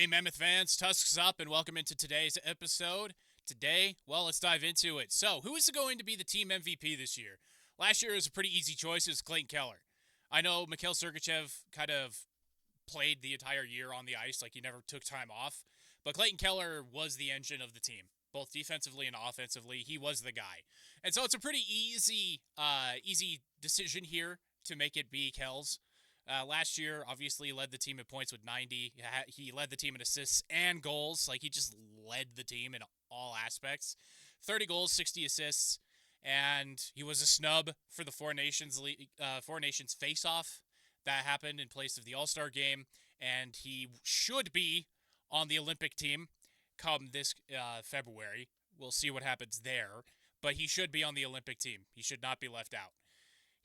Hey, Mammoth fans, Tusks up, and welcome into today's episode. Today, well, let's dive into it. So, who is going to be the team MVP this year? Last year was a pretty easy choice. It was Clayton Keller. I know Mikhail Sergachev kind of played the entire year on the ice, like he never took time off, but Clayton Keller was the engine of the team, both defensively and offensively. He was the guy, and so it's a pretty easy decision here to make it be Kells. Last year, obviously, he led the team in points with 90. He led the team in assists and goals. Like, he just led the team in all aspects. 30 goals, 60 assists, and he was a snub for the Four Nations face-off that happened in place of the All-Star game, and he should be on the Olympic team come this February. We'll see what happens there, but he should be on the Olympic team. He should not be left out.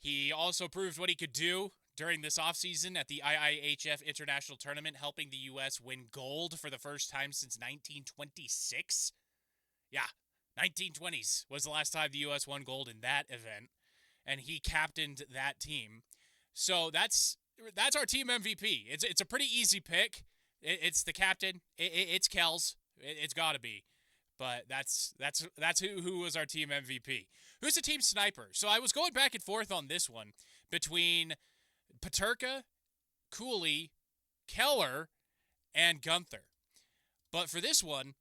He also proved what he could do during this offseason at the IIHF International Tournament, helping the U.S. win gold for the first time since 1926. Yeah, 1920s was the last time the U.S. won gold in that event, and he captained that team. So that's our team MVP. It's a pretty easy pick. It's the captain. It's Kells. It's got to be. But that's who was our team MVP. Who's the team sniper? So I was going back and forth on this one between Peterka, Cooley, Keller, and Gunther. But for this one,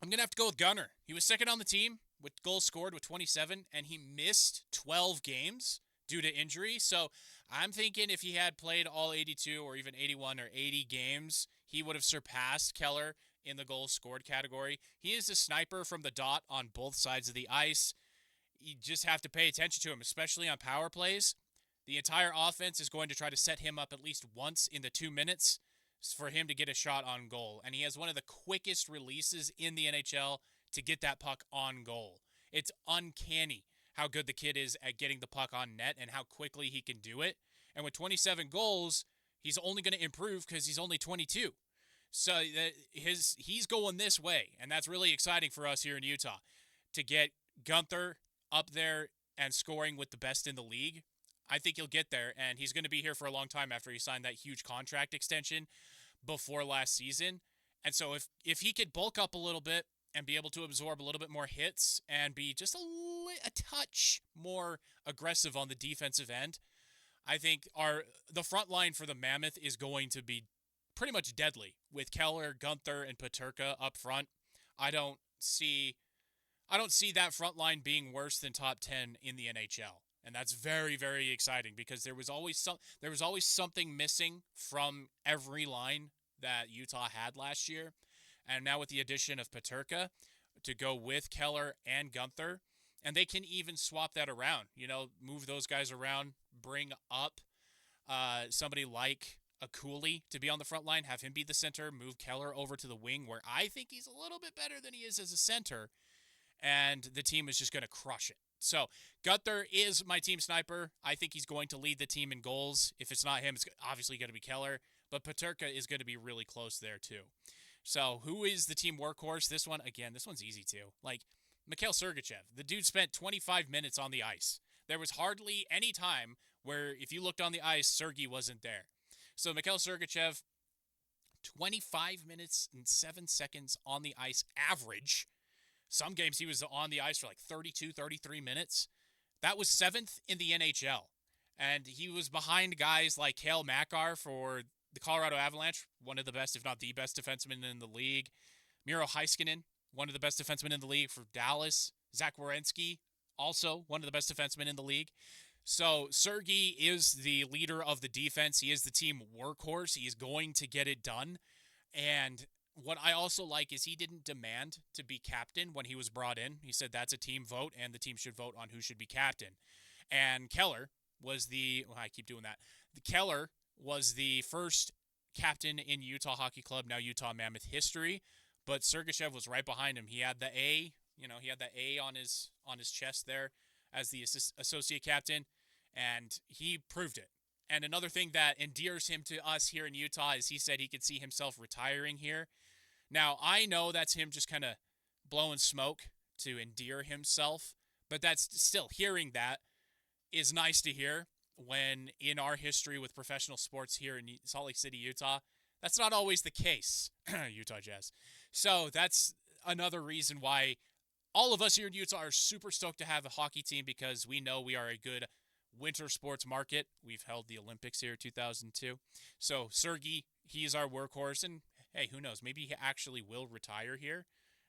I'm going to have to go with Gunner. He was second on the team with goals scored with 27, and he missed 12 games due to injury. So I'm thinking if he had played all 82 or even 81 or 80 games, he would have surpassed Keller in the goals scored category. He is a sniper from the dot on both sides of the ice. You just have to pay attention to him, especially on power plays. The entire offense is going to try to set him up at least once in the 2 minutes for him to get a shot on goal. And he has one of the quickest releases in the NHL to get that puck on goal. It's uncanny how good the kid is at getting the puck on net and how quickly he can do it. And with 27 goals, he's only going to improve because he's only 22. So he's going this way, and that's really exciting for us here in Utah to get Gunther up there and scoring with the best in the league. I think he'll get there, and he's going to be here for a long time after he signed that huge contract extension before last season. And so if he could bulk up a little bit and be able to absorb a little bit more hits and be just a touch more aggressive on the defensive end, I think the front line for the Mammoth is going to be pretty much deadly with Keller, Gunther, and Peterka up front. I don't see that front line being worse than top 10 in the NHL. And that's very, very exciting because there was always something missing from every line that Utah had last year. And now with the addition of Peterka to go with Keller and Gunther, and they can even swap that around, move those guys around, bring up somebody like a Cooley to be on the front line, have him be the center, move Keller over to the wing where I think he's a little bit better than he is as a center, and the team is just going to crush it. So Gunther is my team sniper. I think he's going to lead the team in goals. If it's not him, it's obviously going to be Keller, but Peterka is going to be really close there too. So who is the team workhorse? This one's easy too. Like Mikhail Sergachev, the dude spent 25 minutes on the ice. There was hardly any time where if you looked on the ice, Sergey wasn't there. So Mikhail Sergachev, 25 minutes and 7 seconds on the ice average. Some games he was on the ice for like 32, 33 minutes. That was 7th in the NHL. And he was behind guys like Cale Makar for the Colorado Avalanche, one of the best, if not the best defenseman in the league. Miro Heiskanen, one of the best defensemen in the league for Dallas. Zach Werenski, also one of the best defensemen in the league. So Sergey is the leader of the defense. He is the team workhorse. He is going to get it done. And what I also like is he didn't demand to be captain when he was brought in. He said that's a team vote, and the team should vote on who should be captain. And Keller was Keller was the first captain in Utah Hockey Club, now Utah Mammoth history. But Sergachev was right behind him. He had the A, he had the A on his chest there as the associate captain, and he proved it. And another thing that endears him to us here in Utah is he said he could see himself retiring here. Now, I know that's him just kind of blowing smoke to endear himself, but that's still, hearing that is nice to hear when in our history with professional sports here in Salt Lake City, Utah, That's not always the case, Utah Jazz. So that's another reason why all of us here in Utah are super stoked to have a hockey team because we know we are a good winter sports market. We've held the Olympics here in 2002. So Sergey, he's our workhorse. And hey, who knows? Maybe he actually will retire here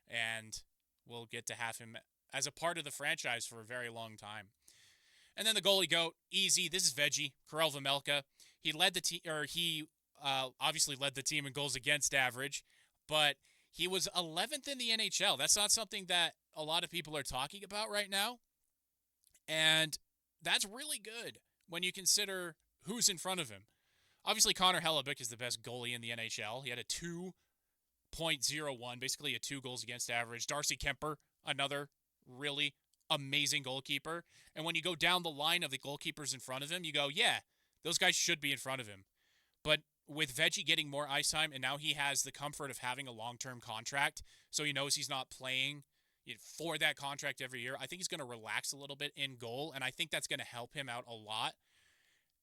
and we'll get to have him as a part of the franchise for a very long time. And then the goalie goat, easy. This is Veggie, Karel Vemelka. He led the team, or he obviously led the team in goals against average, but he was 11th in the NHL. That's not something that a lot of people are talking about right now. And that's really good when you consider who's in front of him. Obviously, Connor Hellebuyck is the best goalie in the NHL. He had a 2.01, basically a 2 goals against average. Darcy Kemper, another really amazing goalkeeper. And when you go down the line of the goalkeepers in front of him, you go, yeah, those guys should be in front of him. But with Veggie getting more ice time, and now he has the comfort of having a long-term contract, so he knows he's not playing for that contract every year, I think he's going to relax a little bit in goal, and I think that's going to help him out a lot.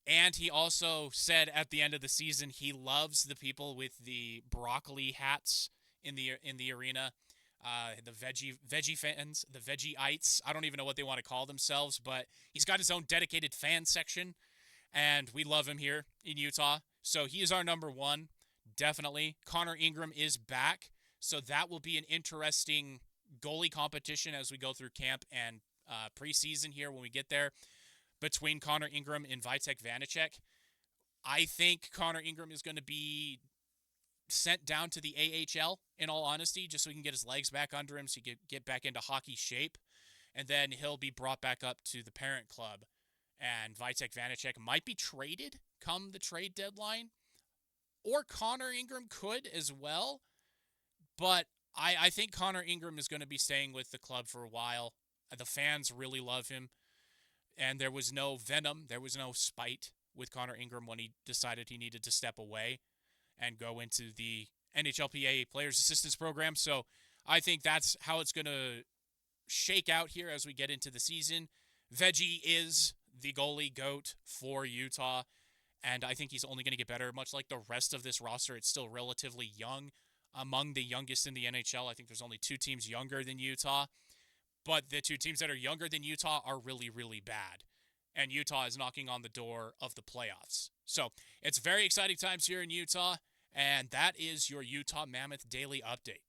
And he also said at the end of the season he loves the people with the broccoli hats in the arena, the veggie fans, the Veggeites. I don't even know what they want to call themselves, but he's got his own dedicated fan section, and we love him here in Utah. So he is our number one, definitely. Connor Ingram is back, so that will be an interesting goalie competition as we go through camp and preseason here when we get there between Connor Ingram and Vitek Vanacek. I think Connor Ingram is going to be sent down to the AHL, in all honesty, just so he can get his legs back under him so he can get back into hockey shape. And then he'll be brought back up to the parent club. And Vitek Vanacek might be traded come the trade deadline. Or Connor Ingram could as well. But I think Connor Ingram is going to be staying with the club for a while. The fans really love him. And there was no venom, there was no spite with Connor Ingram when he decided he needed to step away and go into the NHLPA Players Assistance Program. So I think that's how it's going to shake out here as we get into the season. Veggie is the goalie goat for Utah, and I think he's only going to get better. Much like the rest of this roster, it's still relatively young. Among the youngest in the NHL, I think there's only 2 teams younger than Utah. But the 2 teams that are younger than Utah are really, really bad. And Utah is knocking on the door of the playoffs. So it's very exciting times here in Utah. And that is your Utah Mammoth Daily Update.